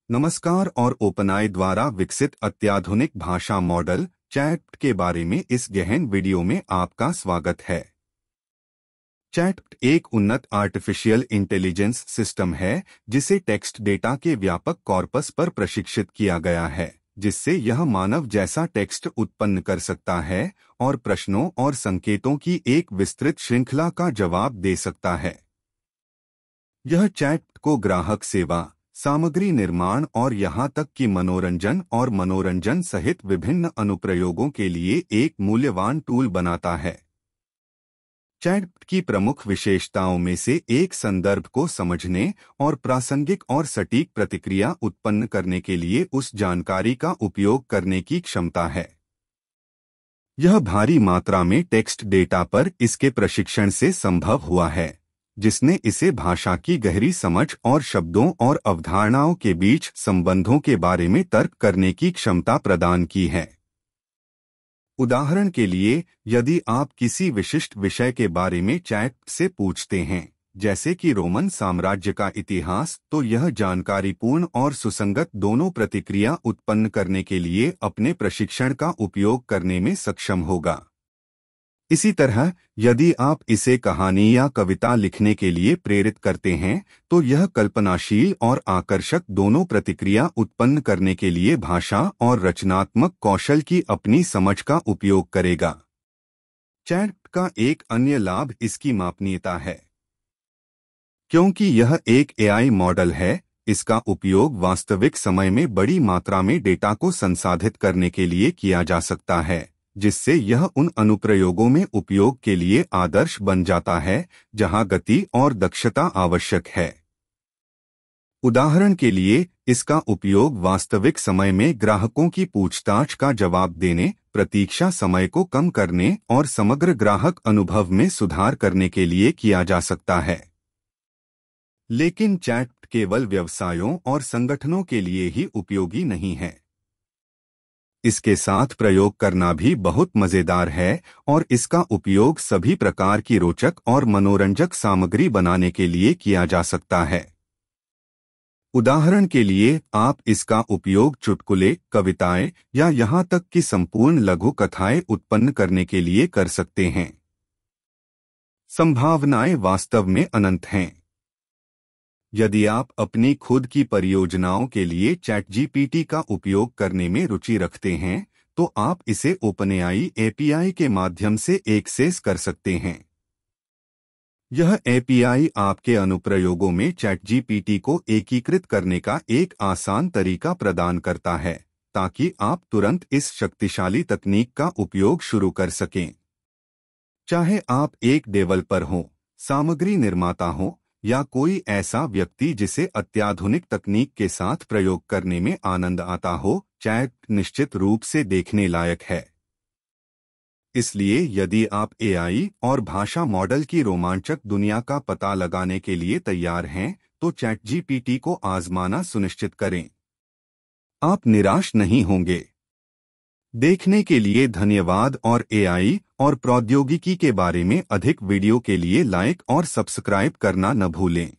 नमस्कार और ओपनआई द्वारा विकसित अत्याधुनिक भाषा मॉडल चैट के बारे में इस गहन वीडियो में आपका स्वागत है। चैट एक उन्नत आर्टिफिशियल इंटेलिजेंस सिस्टम है जिसे टेक्स्ट डेटा के व्यापक कॉर्पस पर प्रशिक्षित किया गया है, जिससे यह मानव जैसा टेक्स्ट उत्पन्न कर सकता है और प्रश्नों और संकेतों की एक विस्तृत श्रृंखला का जवाब दे सकता है। यह चैट को ग्राहक सेवा, सामग्री निर्माण और यहाँ तक कि मनोरंजन सहित विभिन्न अनुप्रयोगों के लिए एक मूल्यवान टूल बनाता है। चैट की प्रमुख विशेषताओं में से एक संदर्भ को समझने और प्रासंगिक और सटीक प्रतिक्रिया उत्पन्न करने के लिए उस जानकारी का उपयोग करने की क्षमता है। यह भारी मात्रा में टेक्स्ट डेटा पर इसके प्रशिक्षण से संभव हुआ है, जिसने इसे भाषा की गहरी समझ और शब्दों और अवधारणाओं के बीच संबंधों के बारे में तर्क करने की क्षमता प्रदान की है। उदाहरण के लिए, यदि आप किसी विशिष्ट विषय के बारे में चैट से पूछते हैं, जैसे कि रोमन साम्राज्य का इतिहास, तो यह जानकारीपूर्ण और सुसंगत दोनों प्रतिक्रिया उत्पन्न करने के लिए अपने प्रशिक्षण का उपयोग करने में सक्षम होगा। इसी तरह, यदि आप इसे कहानी या कविता लिखने के लिए प्रेरित करते हैं, तो यह कल्पनाशील और आकर्षक दोनों प्रतिक्रिया उत्पन्न करने के लिए भाषा और रचनात्मक कौशल की अपनी समझ का उपयोग करेगा। चैट का एक अन्य लाभ इसकी मापनीयता है। क्योंकि यह एक एआई मॉडल है, इसका उपयोग वास्तविक समय में बड़ी मात्रा में डेटा को संसाधित करने के लिए किया जा सकता है, जिससे यह उन अनुप्रयोगों में उपयोग के लिए आदर्श बन जाता है जहां गति और दक्षता आवश्यक है। उदाहरण के लिए, इसका उपयोग वास्तविक समय में ग्राहकों की पूछताछ का जवाब देने, प्रतीक्षा समय को कम करने और समग्र ग्राहक अनुभव में सुधार करने के लिए किया जा सकता है। लेकिन चैट केवल व्यवसायों और संगठनों के लिए ही उपयोगी नहीं है। इसके साथ प्रयोग करना भी बहुत मजेदार है और इसका उपयोग सभी प्रकार की रोचक और मनोरंजक सामग्री बनाने के लिए किया जा सकता है। उदाहरण के लिए, आप इसका उपयोग चुटकुले, कविताएं या यहाँ तक कि संपूर्ण लघु कथाएं उत्पन्न करने के लिए कर सकते हैं। संभावनाएं वास्तव में अनंत हैं। यदि आप अपनी खुद की परियोजनाओं के लिए चैटजीपीटी का उपयोग करने में रुचि रखते हैं, तो आप इसे ओपनएआई एपीआई के माध्यम से एक्सेस कर सकते हैं। यह एपीआई आपके अनुप्रयोगों में चैटजीपीटी को एकीकृत करने का एक आसान तरीका प्रदान करता है, ताकि आप तुरंत इस शक्तिशाली तकनीक का उपयोग शुरू कर सकें। चाहे आप एक डेवलपर हों, सामग्री निर्माता हों, या कोई ऐसा व्यक्ति जिसे अत्याधुनिक तकनीक के साथ प्रयोग करने में आनंद आता हो, चैट निश्चित रूप से देखने लायक है। इसलिए यदि आप एआई और भाषा मॉडल की रोमांचक दुनिया का पता लगाने के लिए तैयार हैं, तो चैटजीपीटी को आजमाना सुनिश्चित करें। आप निराश नहीं होंगे। देखने के लिए धन्यवाद और एआई और प्रौद्योगिकी के बारे में अधिक वीडियो के लिए लाइक और सब्सक्राइब करना न भूलें।